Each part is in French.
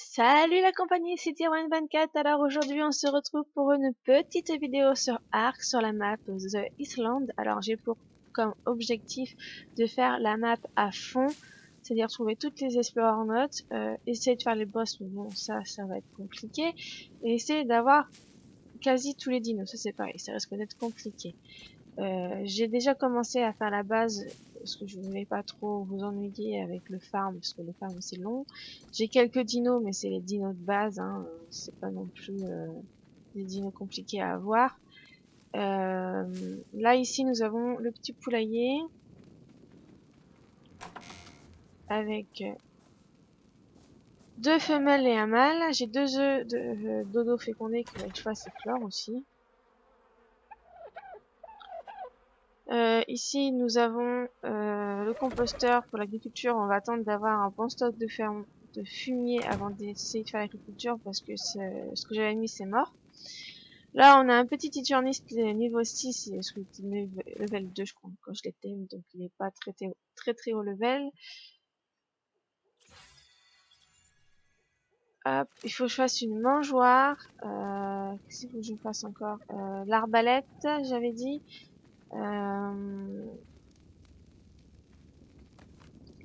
Salut la compagnie, c'est Tier24. Alors aujourd'hui on se retrouve pour une petite vidéo sur Ark sur la map The Island. Alors j'ai pour comme objectif de faire la map à fond, c'est-à-dire trouver toutes les Explorer Notes, essayer de faire les boss, mais bon ça va être compliqué, et essayer d'avoir quasi tous les dinos, ça c'est pareil, ça risque d'être compliqué. J'ai déjà commencé à faire la base parce que je voulais pas trop vous ennuyer avec le farm parce que le farm c'est long. J'ai quelques dinos mais c'est les dinos de base, hein. C'est pas non plus des dinos compliqués à avoir. Là ici nous avons le petit poulailler avec deux femelles et un mâle. J'ai deux œufs de dodo fécondés qu'il va que je fasse éclore aussi. Ici, nous avons le composteur pour l'agriculture. On va attendre d'avoir un bon stock de fumier avant d'essayer de faire l'agriculture parce que ce que j'avais mis, c'est mort. Là, on a un petit titurniste niveau 6, parce que level 2, je crois, quand je l'étais, donc il n'est pas très haut level. Hop, il faut que je fasse une mangeoire. Qu'est-ce qu'il faut que je fasse encore? L'arbalète, j'avais dit.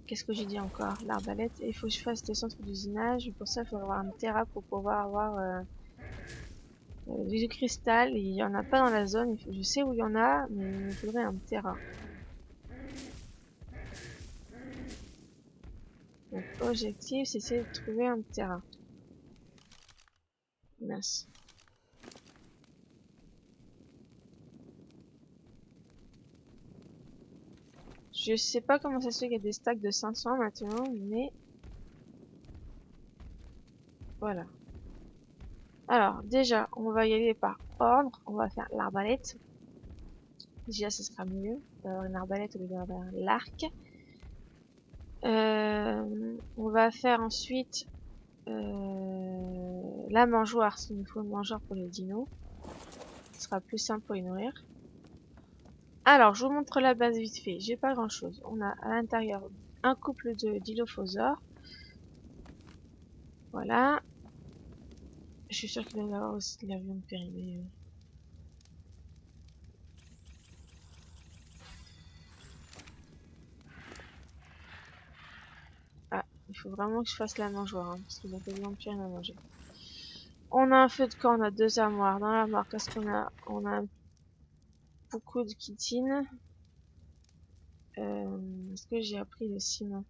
Qu'est-ce que j'ai dit encore? L'arbalète. Et il faut que je fasse des centres d'usinage. Pour ça, il faut avoir un terra pour pouvoir avoir du cristal. Il y en a pas dans la zone. Je sais où il y en a, mais il me faudrait un terra. Donc, objectif, c'est essayer de trouver un terra. Mince. Je sais pas comment ça se fait qu'il y a des stacks de 500 maintenant, mais voilà. Alors, déjà, on va y aller par ordre. On va faire l'arbalète. Déjà, ce sera mieux d'avoir une arbalète au lieu d'avoir l'arc. On va faire ensuite la mangeoire, s'il nous faut une mangeoire pour les dinos. Ce sera plus simple pour les nourrir. Alors, je vous montre la base vite fait. J'ai pas grand chose. On a à l'intérieur un couple de dilophosaures. Voilà. Je suis sûre qu'il va y avoir aussi de la viande périmée. Ah, il faut vraiment que je fasse la mangeoire, hein, parce qu'il a pas de viande périmée à manger. On a un feu de camp, on a deux armoires. Dans l'armoire, qu'est-ce qu'on a? On a beaucoup de chitine. Est-ce que j'ai appris le ciment?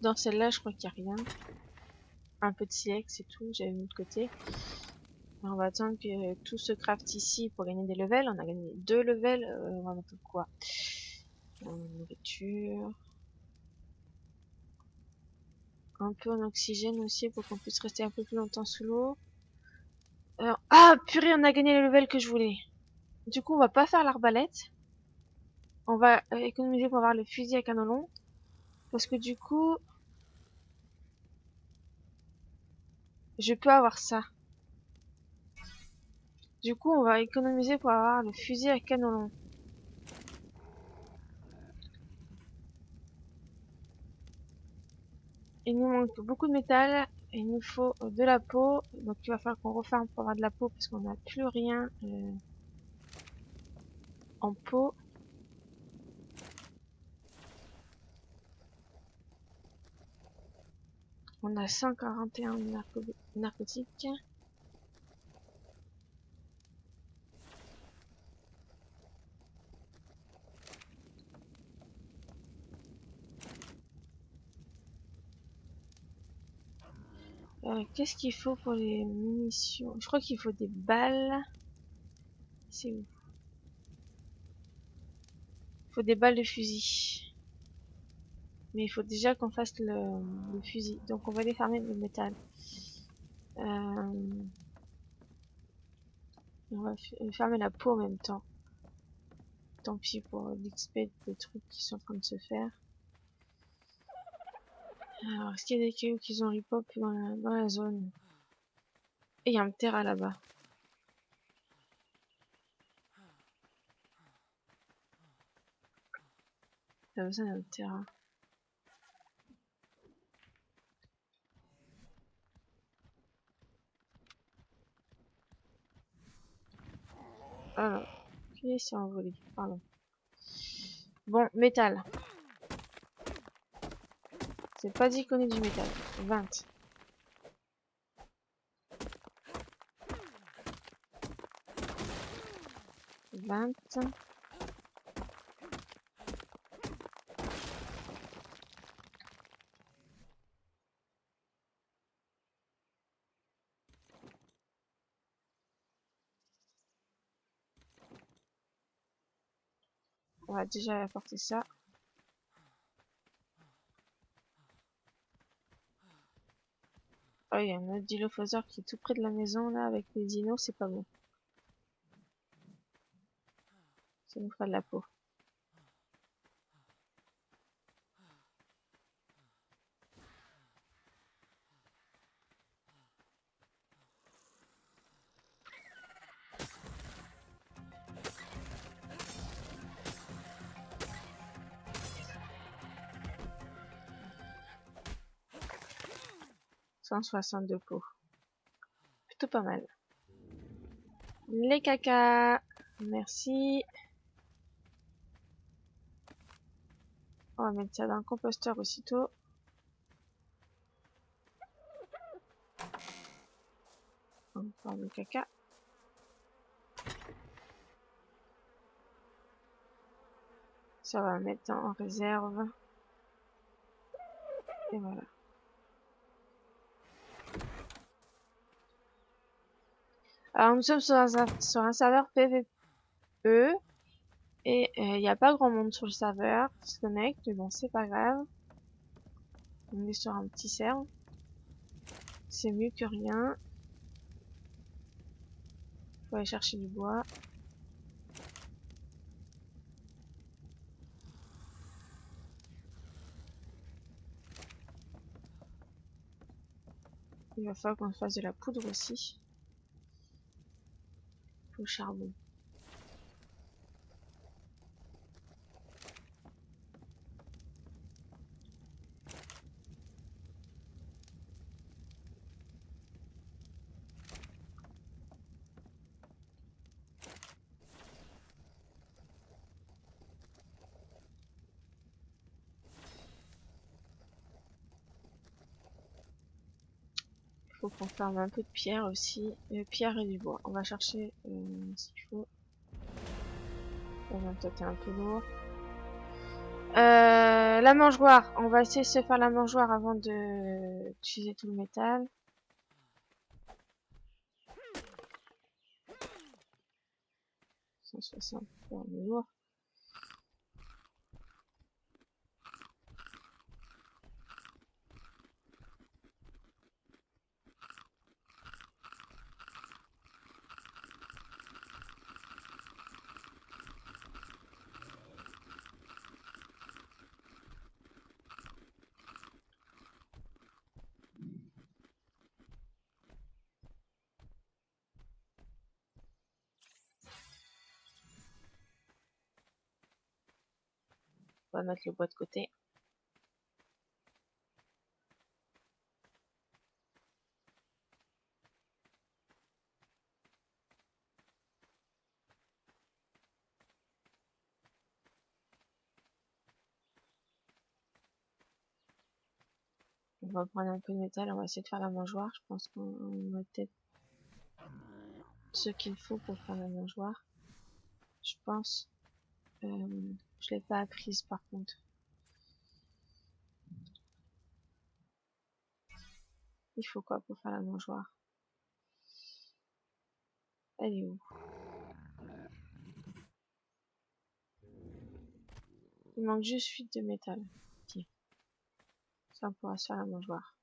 Dans celle-là, je crois qu'il n'y a rien. Un peu de silex, c'est tout. J'avais mis de côté. Alors, on va attendre que tout se craft ici pour gagner des levels. On a gagné 2 levels. On va mettre quoi? Nourriture. Un peu en oxygène aussi pour qu'on puisse rester un peu plus longtemps sous l'eau. Ah, purée, on a gagné le level que je voulais. Du coup, on va pas faire l'arbalète. On va économiser pour avoir le fusil à canon long. Parce que du coup, je peux avoir ça. Du coup, on va économiser pour avoir le fusil à canon long. Il nous manque beaucoup de métal. Et il nous faut de la peau. Donc il va falloir qu'on refarme pour avoir de la peau parce qu'on n'a plus rien en peau. On a 141 narcotiques. Qu'est-ce qu'il faut pour les munitions? Je crois qu'il faut des balles. C'est où? Il faut des balles de fusil. Mais il faut déjà qu'on fasse le fusil. Donc on va défermer le métal. On va fermer la peau en même temps. tant pis pour l'XP des trucs qui sont en train de se faire. Alors, est-ce qu'il y a des cailloux qui ont repop dans la zone? Et il y a un terrain là-bas. Il a besoin d'un terrain. Alors, qui s'est envolé? Pardon. Bon, métal. C'est pas dit qu'on ait du métal. 20. On va déjà apporter ça. Oh, il y a un autre dilophosaure qui est tout près de la maison là avec les dinos, c'est pas bon. Ça nous fera de la peau. « 162 peaux. Plutôt pas mal. Les cacas. Merci. On va mettre ça dans le composteur aussitôt. Encore du caca. Ça va mettre en réserve. Et voilà. Alors nous sommes sur un serveur PvE. Et il n'y a pas grand monde sur le serveur qui se connecte. Mais bon, c'est pas grave. On est sur un petit serveur. C'est mieux que rien. Faut aller chercher du bois. Il va falloir qu'on fasse de la poudre aussi. Faut le charbon. Faut qu'on farme un peu de pierre aussi. Pierre et du bois. On va chercher ce qu'il faut. Oh, toi t'es un peu lourd. La mangeoire. On va essayer de se faire la mangeoire avant de d'utiliser tout le métal. « 160 pour le lourd. On va mettre le bois de côté. On va prendre un peu de métal. On va essayer de faire la mangeoire. Je pense qu'on a peut-être ce qu'il faut pour faire la mangeoire. Je pense. Je l'ai pas apprise par contre. Il faut quoi pour faire la mangeoire? Elle est où? Il manque juste 8 de métal. Tiens. Ça on pourra se faire la mangeoire.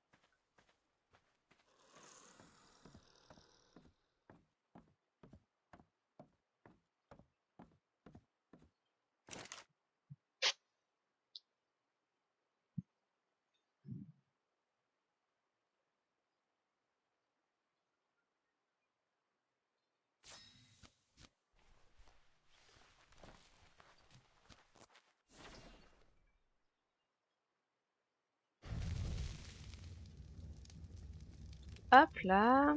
Hop là.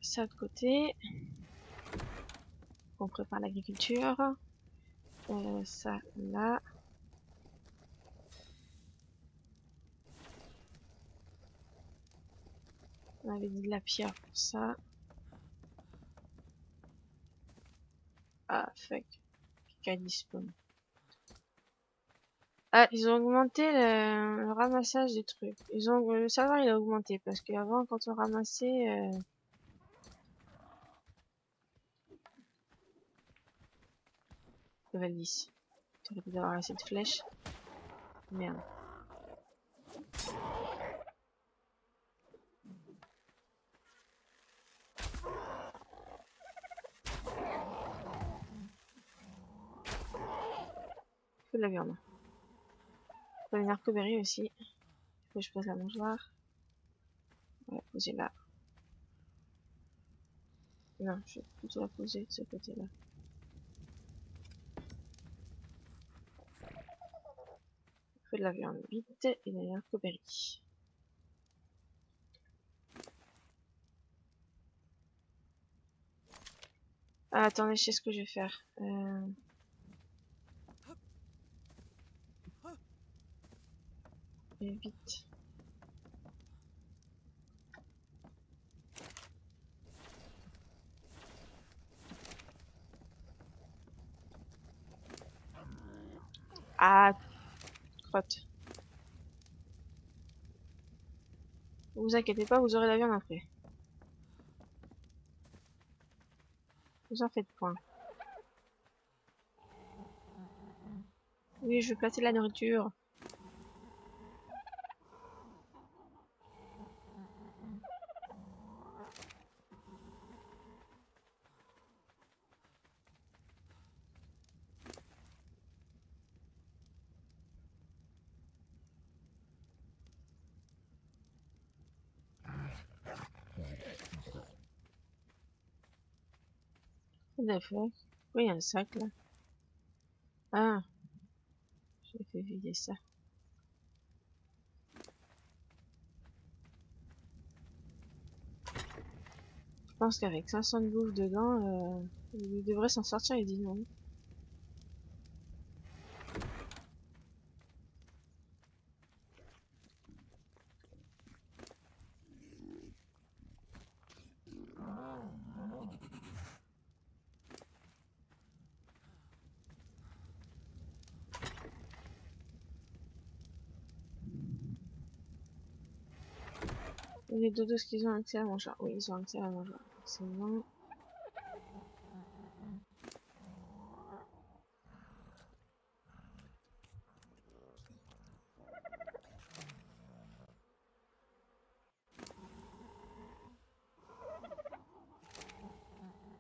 Ça de côté. On prépare l'agriculture. Ça là. On avait dit de la pierre pour ça. Ah, fuck. Qui spawn. Ah, ils ont augmenté le ramassage des trucs. Le serveur il a augmenté parce qu'avant quand on ramassait level 10. T'aurais pu avoir assez de flèches. Merde. Faut de la viande. Faut une arcoberry aussi. Faut que je pose la mangeoire. Ouais, poser là. Non, je vais plutôt la poser de ce côté-là. Faut de la viande vite et une arcoberry. Ah, attendez, je sais ce que je vais faire. Et vite. Ah, crotte. Vous inquiétez pas, vous aurez la viande après. Vous en faites point. Oui, je vais placer la nourriture. D'accord. Oui, il y a un sac là. Ah, j'ai fait vider ça. Je pense qu'avec 500 de bouffe dedans, il devrait s'en sortir, il dit non. Et les dodos, est-ce qu'ils ont accès à la mangeoire? Oui, ils ont accès à la mangeoire. C'est bon.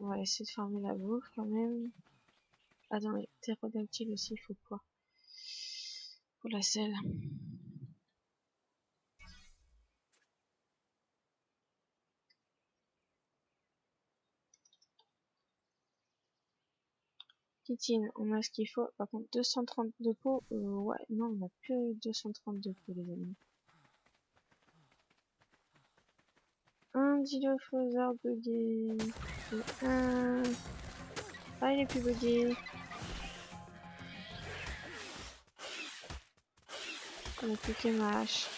On va essayer de farmer la bouffe quand même. Attends, mais ptérodactyle aussi, il faut quoi? Pour la selle. Kitine, on a ce qu'il faut. Par contre, 230 de peau. Ouais, non, on n'a plus 230 de peau, les amis. Un dilophosaure bugué. Et un. Ah, il est plus bugué. On a plus que ma hache.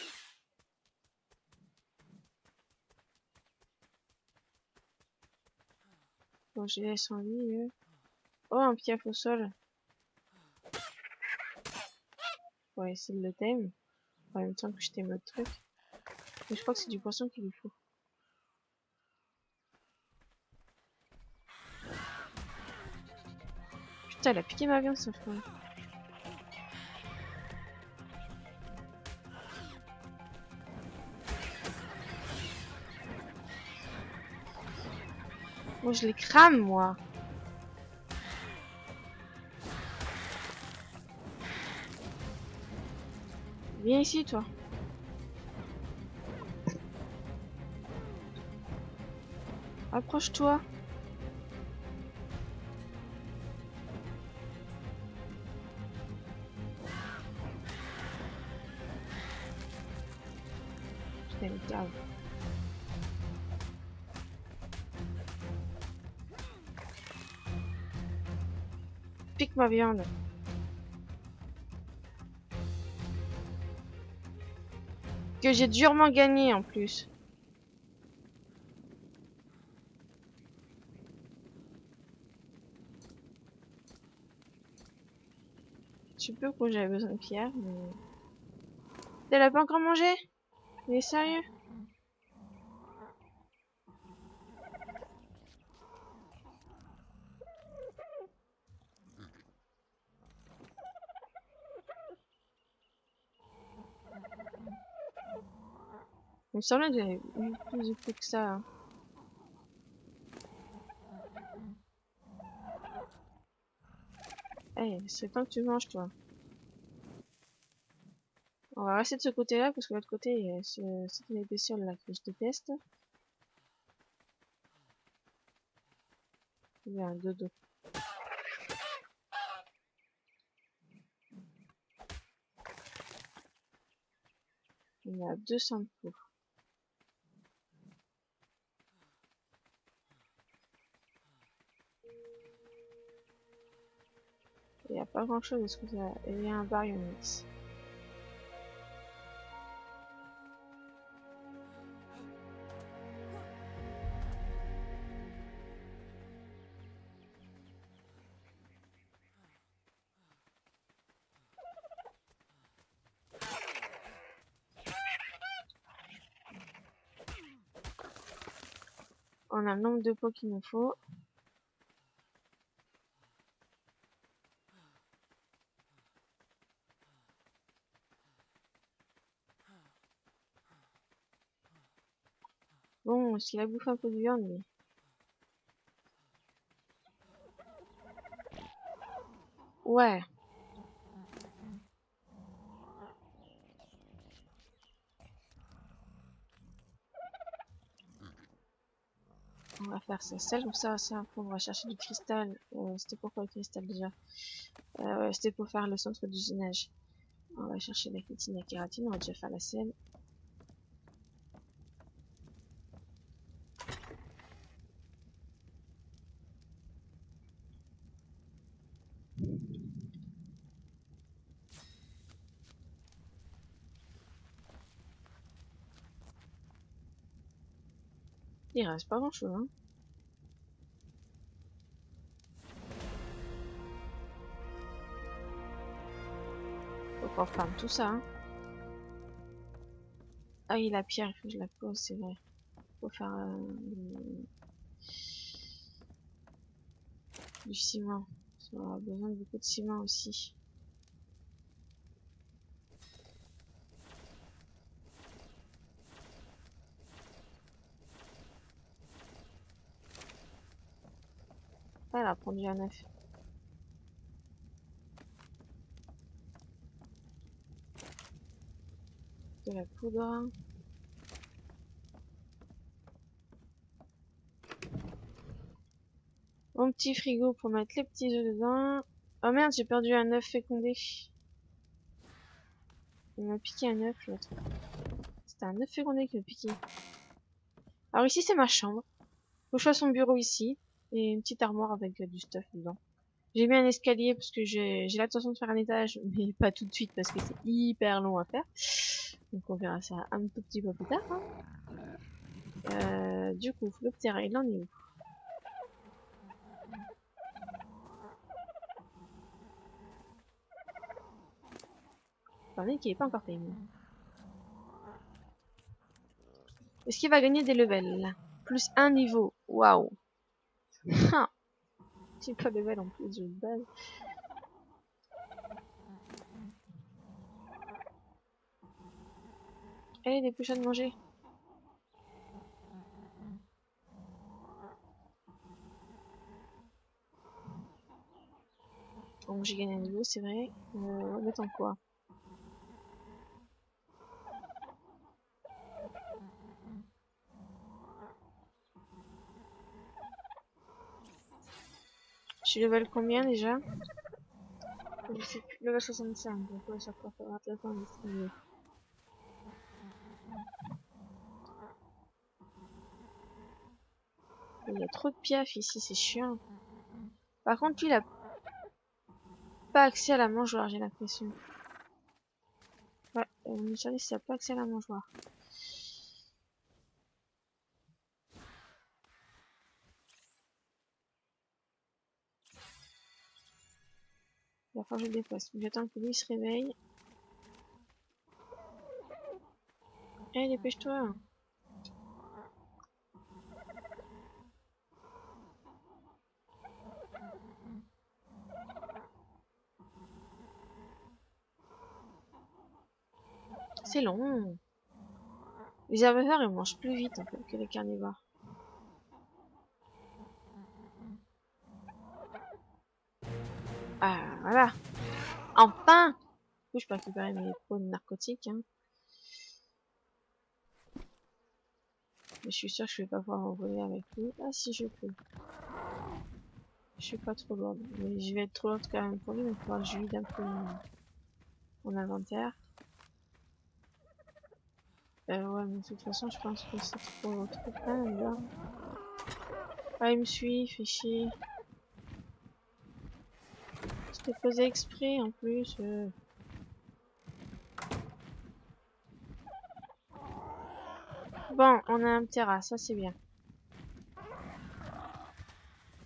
Bon, je les laisse en vie, eux. Oh, un piaf au sol. On va essayer de le thème. En même temps que je t'aime notre truc. Mais je crois que c'est du poisson qu'il lui faut. Putain, elle a piqué ma viande, cette fois. Moi, je les crame, moi. Viens ici, toi. Approche-toi. pique ma viande. Que j'ai durement gagné en plus. Je sais plus pourquoi j'avais besoin de pierre, mais... Elle a pas encore mangé? Il est sérieux? Il me semblait que j'avais eu plus de coups que ça. Hein. Eh, c'est temps que tu manges, toi. On va rester de ce côté-là, parce que l'autre côté, il y a cette épaisseur-là que je déteste. Il y a un dodo. Il y a 200 de peau. Il n'y a pas grand-chose de ce côté-là. Il y a un baryonyx. On a le nombre de pots qu'il nous faut. Bon, est-ce qu'il a bouffé un peu de viande, mais... Ouais. On va faire ça. Celle comme ça, après on va chercher du cristal. C'était pourquoi le cristal déjà? Ouais, c'était pour faire le centre d'usinage. On va chercher la kétine et la kératine. On va déjà faire la selle. Il reste pas grand chose, hein. Faut qu'on farme tout ça, hein. Ah oui, la pierre, il faut que je la pose, c'est vrai. Faut faire du ciment. On aura besoin de beaucoup de ciment aussi. Ah, elle a pondu un œuf. De la poudre. Mon petit frigo pour mettre les petits œufs dedans. Oh merde, j'ai perdu un œuf fécondé. Il m'a piqué un œuf, l'autre. C'était un œuf fécondé qui m'a piqué. Alors ici, c'est ma chambre. Faut choisir son bureau ici. Et une petite armoire avec du stuff dedans. J'ai mis un escalier parce que j'ai l'intention de faire un étage, mais pas tout de suite parce que c'est hyper long à faire. Donc on verra ça un tout petit peu plus tard. Hein. Du coup, le terrain, il en est où? Attendez, qui est pas encore fini. Est-ce qu'il va gagner des levels? Plus un niveau. Waouh. J'ai pas de level en plus, j'ai une base. Allez, dépêche-toi de manger. Donc j'ai gagné un niveau, c'est vrai. On va mettre en quoi? Je suis level combien déjà? Je sais plus, level 65, donc ouais, ça peut faire intéressant de il y a trop de piaf ici, c'est chiant. Par contre, lui, pas accès à la mangeoire, j'ai l'impression. Ouais, mon service, ça n'a pas accès à la mangeoire. Il va falloir que je le dépasse. J'attends que lui se réveille. Eh, dépêche-toi. C'est long. Les herbivores, ils mangent plus vite en fait que les carnivores. Ah, voilà. Enfin! Du coup, je peux récupérer mes pots de narcotiques. Hein. Mais je suis sûre que je vais pas pouvoir m'envoler avec lui. Ah si, je peux. Je suis pas trop lourde. Mais je vais être trop lourde quand même pour lui. Donc il va falloir que je vide un peu mon inventaire. Ouais, mais de toute façon, je pense que c'est trop plein là. Ah, il me suit, il fait chier. C'était posé exprès en plus. Bon, on a un terrasse, ça c'est bien.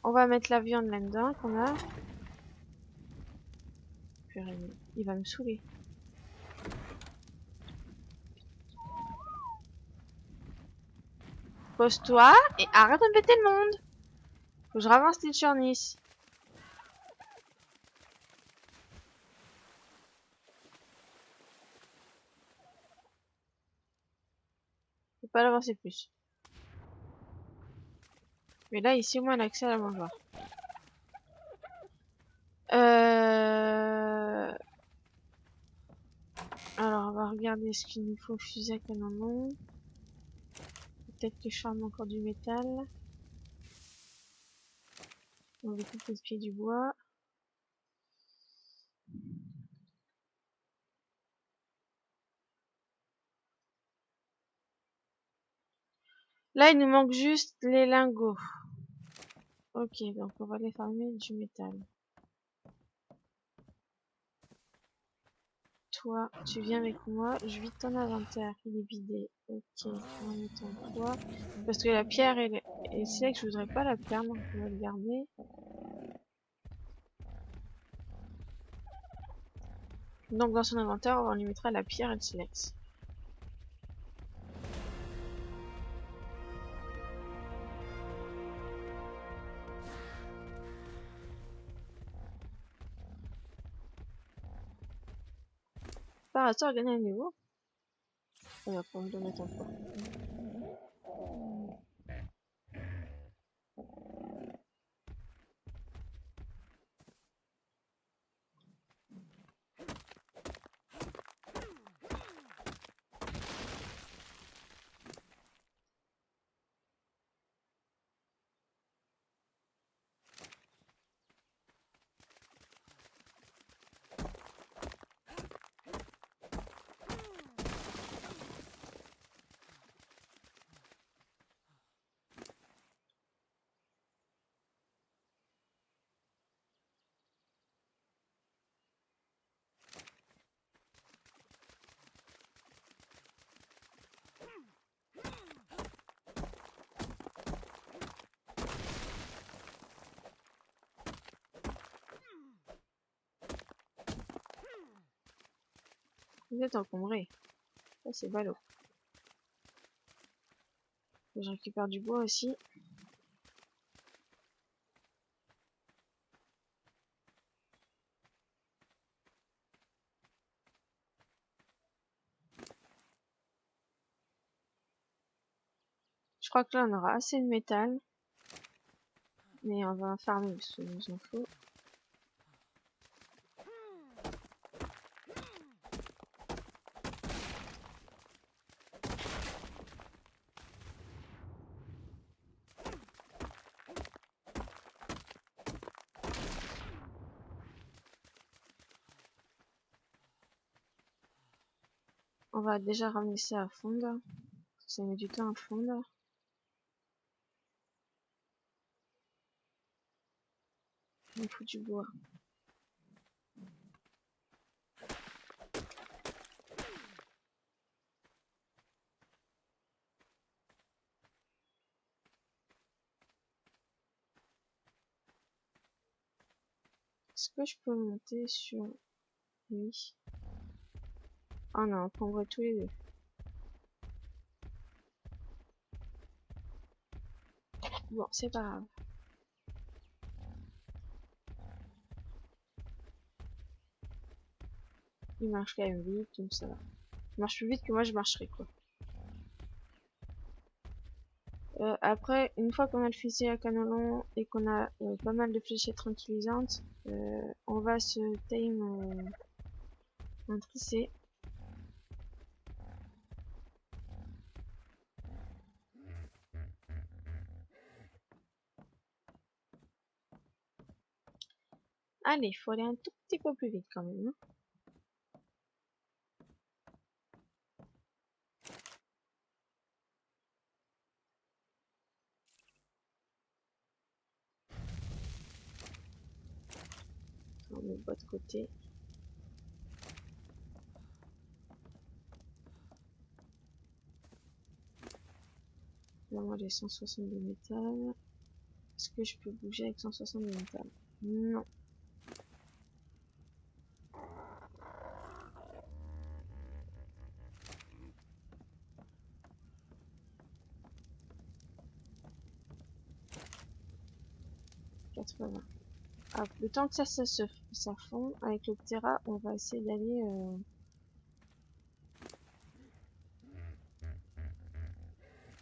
On va mettre la viande là-dedans qu'on a. Purée, il va me saouler. Pose-toi et arrête d'embêter le monde. Faut que je ravance les chornis. Faut pas l'avancer plus. Mais là, ici, au moins, on a accès à la mangeoire. Alors, on va regarder ce qu'il nous faut. Fusil à canon. Peut-être que je charme encore du métal. On va couper le pied du bois. Là, il nous manque juste les lingots. Ok, donc on va les farmer du métal. Toi, tu viens avec moi, je vide ton inventaire, il est vidé. Ok, on va mettre toi. Parce que la pierre, elle est... C'est là que je voudrais pas la perdre, donc on va le garder. Donc dans son inventaire, on lui mettra la pierre et le silex. Par hasard, gagner un niveau. On va pouvoir le mettre en quoi. Vous êtes encombré. Ça, c'est ballot. Je récupère du bois aussi. Je crois que là, on aura assez de métal. Mais on va farmer parce qu'il nous en faut. On va déjà ramener ça à fondre. Ça met du temps à fondre. Il faut du bois. Est-ce que je peux monter sur lui? Oh non, on voit tous les deux. Bon, c'est pas grave. Il marche quand même vite, donc ça va. Il marche plus vite que moi je marcherai, quoi. Après, une fois qu'on a le fusil à canon long et qu'on a pas mal de fléchettes tranquillisantes, on va se tame un tricé. Allez, faut aller un tout petit peu plus vite quand même, hein. On met le bas de côté. Là, moi j'ai 160 de métal. Est-ce que je peux bouger avec 160 de métal? Non. Ah, le temps que ça fond avec le Ptera, on va essayer d'aller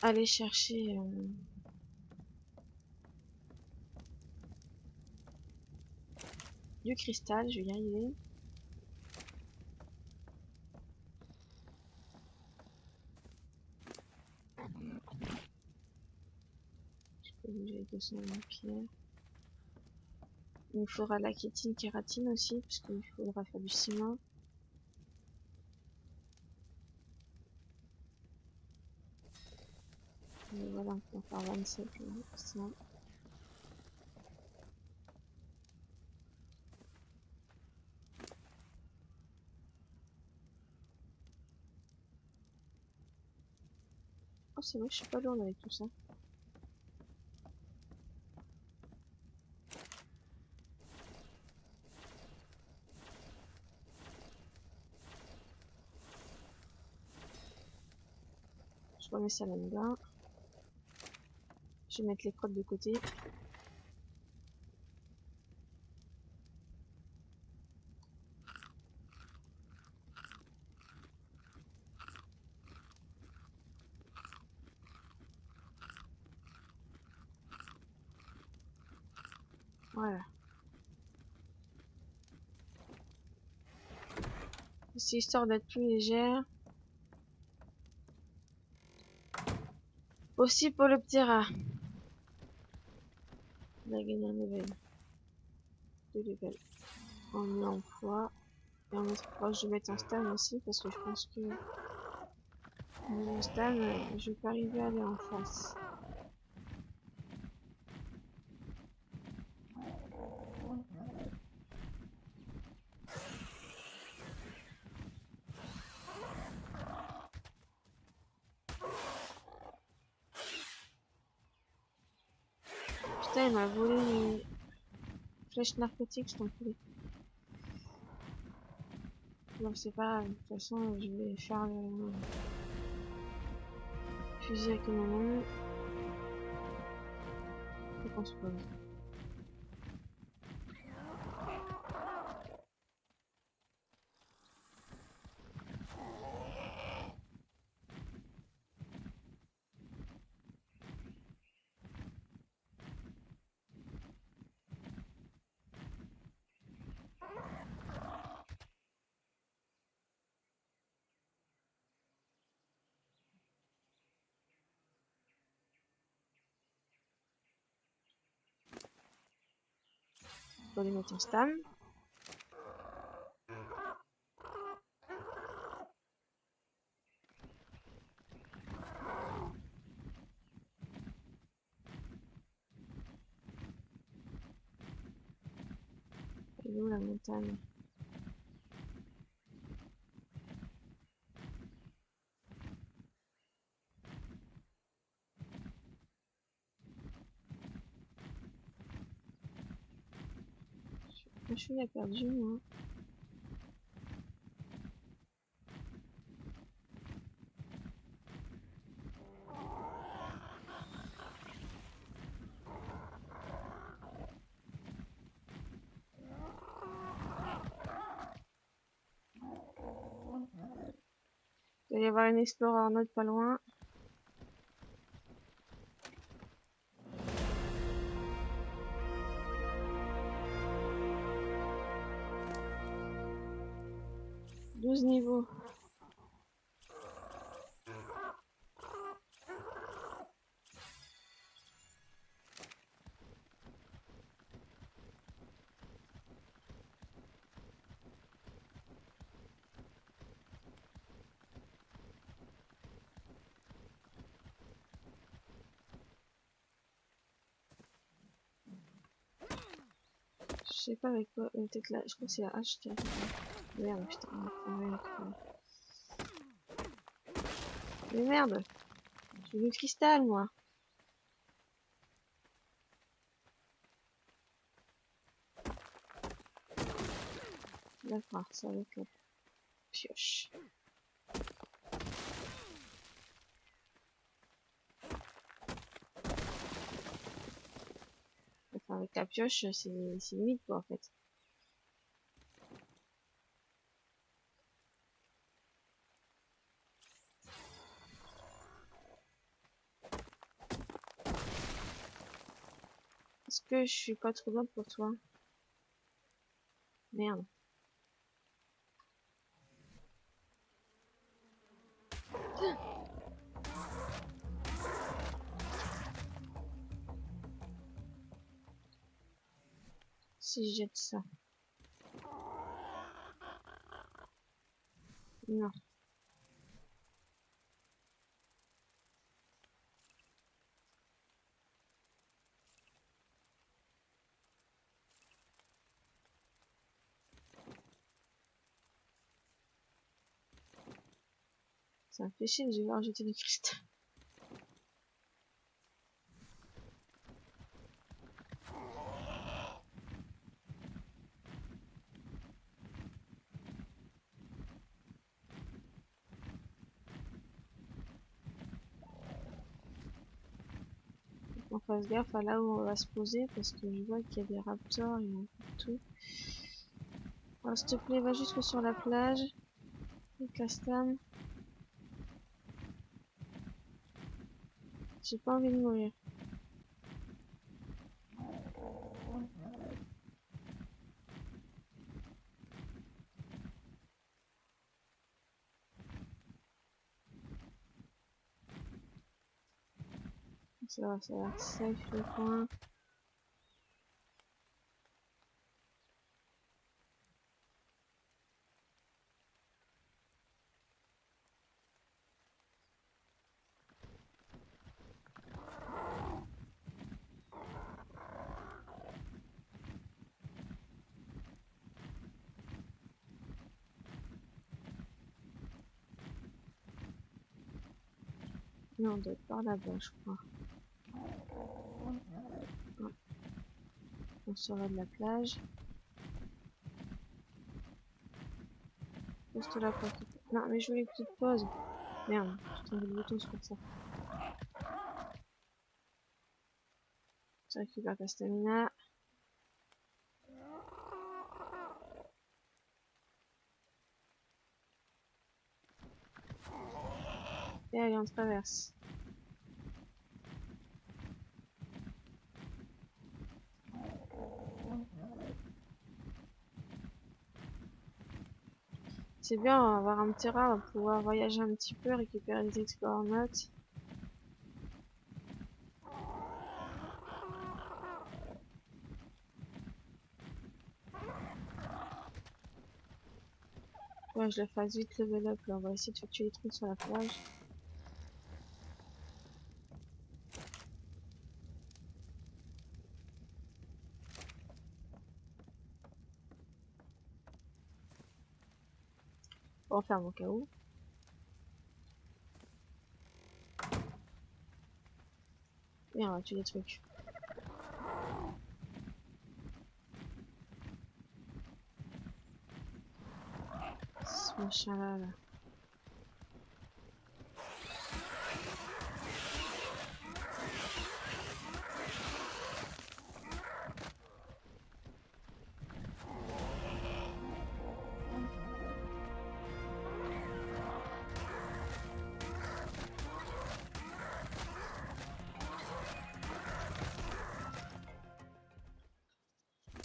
aller chercher du cristal. Je vais y arriver. Je peux bouger avec 200 pierres. Il nous faudra la kétine kératine aussi, parce qu'il faudra faire du ciment. Et voilà, on va faire 27 ça. Oh, c'est vrai, je suis pas lourde avec tout ça. Je remets ça là-dedans. Je vais mettre les crottes de côté. Voilà. C'est histoire d'être plus légère. Aussi pour le petit rat. On a gagné un level. 2 levels. On met en poids. Et on est proche de mettre en stun aussi parce que je pense que niveau stun, je vais pas arriver à aller en face. Putain, il m'a volé mes flèches narcotiques, je t'en prie. Bon, c'est pas grave. De toute façon, je vais faire le fusil à canon. Faut qu'on se pose. Faut les mettre en stun. Et où la montagne? Je suis là perdu, moi. Il doit y avoir une Explorer note pas loin. Douze niveaux. Je sais pas avec quoi. Peut-être là. Je crois que c'est la hache qui a. Merde, putain. Mais merde. J'ai vu le cristal, moi. D'accord, ça va être la pioche. Enfin, avec la pioche, c'est limite, quoi, en fait. Est-ce que je suis pas trop loin pour toi? Merde. Si je jette ça. Non. Ça me fait chier de devoir jeter le cristal. On fasse gaffe à là où on va se poser parce que je vois qu'il y a des raptors, il y a un peu de tout. Alors, s'il te plaît, va jusque sur la plage. Et Castam. J'ai pas envie de mourir. Ça va être safe le coin. Non, on doit être par là-bas, je crois. Ouais. On sera de la plage. Pose-toi là pour que... Non, mais je voulais que tu te poses. Merde, je tombé le bouton, c'est pour ça. Tu récupères ta stamina. Et allez, on traverse. C'est bien, on va avoir un petit rat, on va pouvoir voyager un petit peu, récupérer des Explorer notes. Ouais, je le fasse vite level up là, on va essayer de faire tuer les trucs sur la plage. Pour en faire mon cas où. Et on va tuer des trucs. ce machin là, là.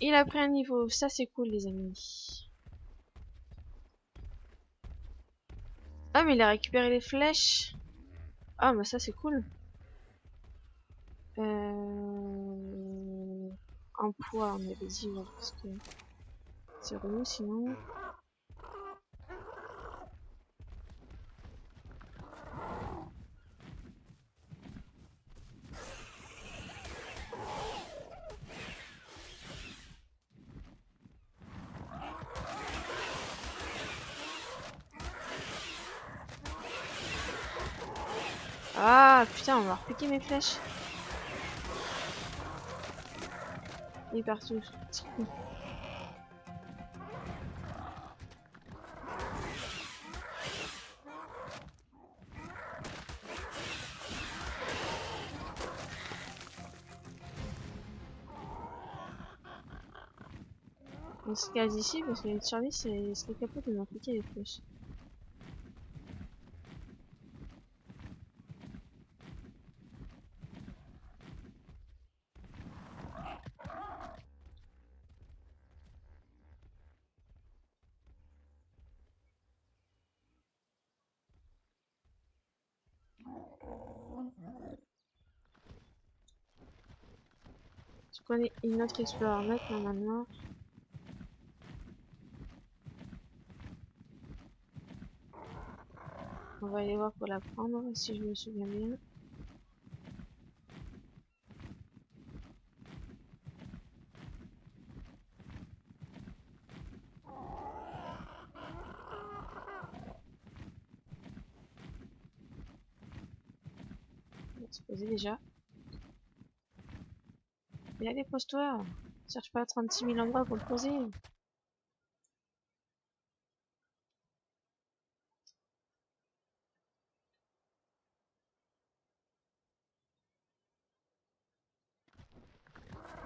Il a pris un niveau, ça c'est cool les amis. Ah mais il a récupéré les flèches. Ah mais ça c'est cool. En poids on avait dit, ouais, parce que c'est relou sinon. Ah putain, on va repiquer mes flèches. Il est partout. On se case ici parce que Charlie serait capable de m'appliquer les flèches. Je connais une autre Explorer Note normalement. On va aller voir pour la prendre si je me souviens bien. On va se poser déjà. Mais allez, pose-toi. Cherche pas 36 000 endroits pour le poser.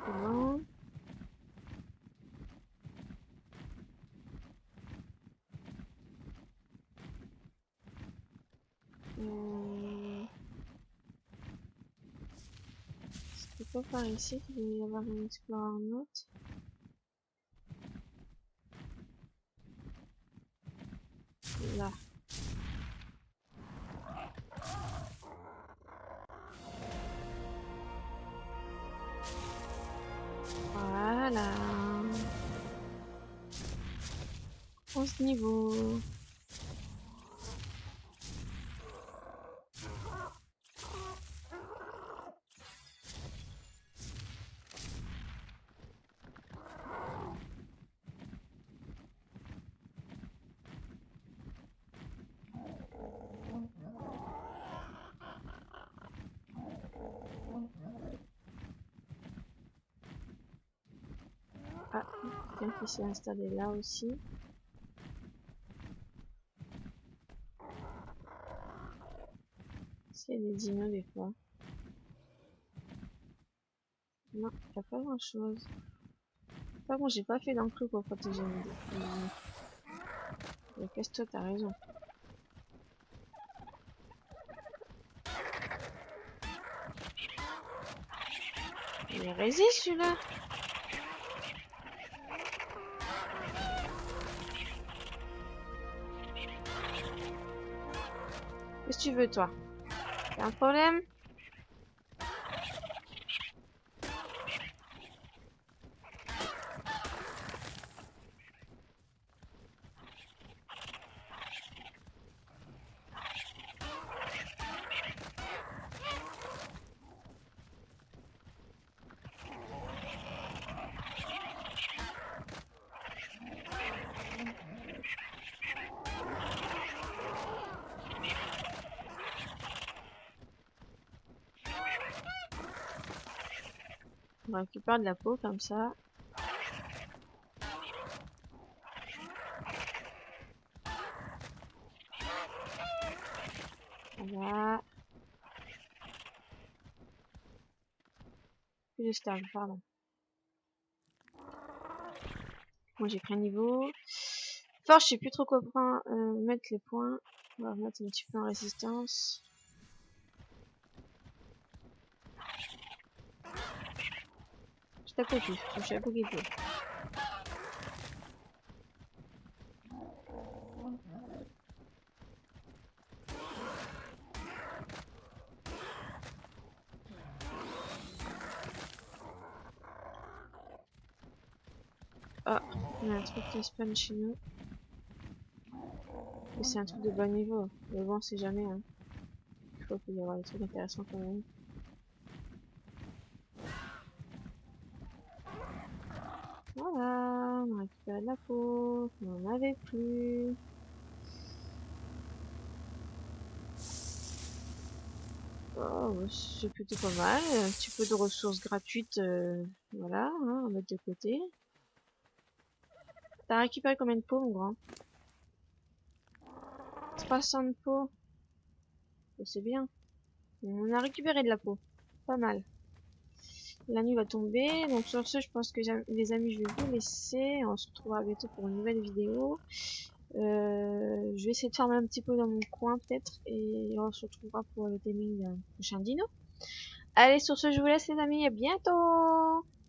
Comment? C'était pas par ici qu'il devait y avoir une Explorer Note. Là. Voilà. 11 niveaux. Ah, quelqu'un qui s'est installé là aussi. Est-ce qu'il y a des dinos des fois? Non, il n'y a pas grand chose. Par contre, j'ai pas fait d'enclos pour protéger mes dinos. Mais casse-toi, t'as raison. Il est résiste celui-là. Qu'est-ce que tu veux toi? T'as un problème? On récupère de la peau comme ça. Plus de stars, pardon. Moi j'ai pris un niveau. Force, je sais plus trop quoi mettre les points. On va mettre un petit peu en résistance. Je tape au pif, je suis à Pokéto. Ah, il y a un truc qui spawn chez nous. Mais c'est un truc de bas niveau. Mais bon, c'est jamais. Hein. Il faut qu'il y avoir des trucs intéressants quand même. Voilà, on a récupéré de la peau. On n'en avait plus. Oh, c'est plutôt pas mal. Un petit peu de ressources gratuites. Voilà, hein, on va mettre de côté. T'as récupéré combien de peaux, mon grand? 300 de peau. C'est bien. On a récupéré de la peau. Pas mal. La nuit va tomber. Donc sur ce, je pense que les amis, je vais vous laisser. On se retrouvera bientôt pour une nouvelle vidéo. Je vais essayer de fermer un petit peu dans mon coin peut-être. Et on se retrouvera pour le gaming d'un prochain dino. Allez, sur ce, je vous laisse les amis. À bientôt!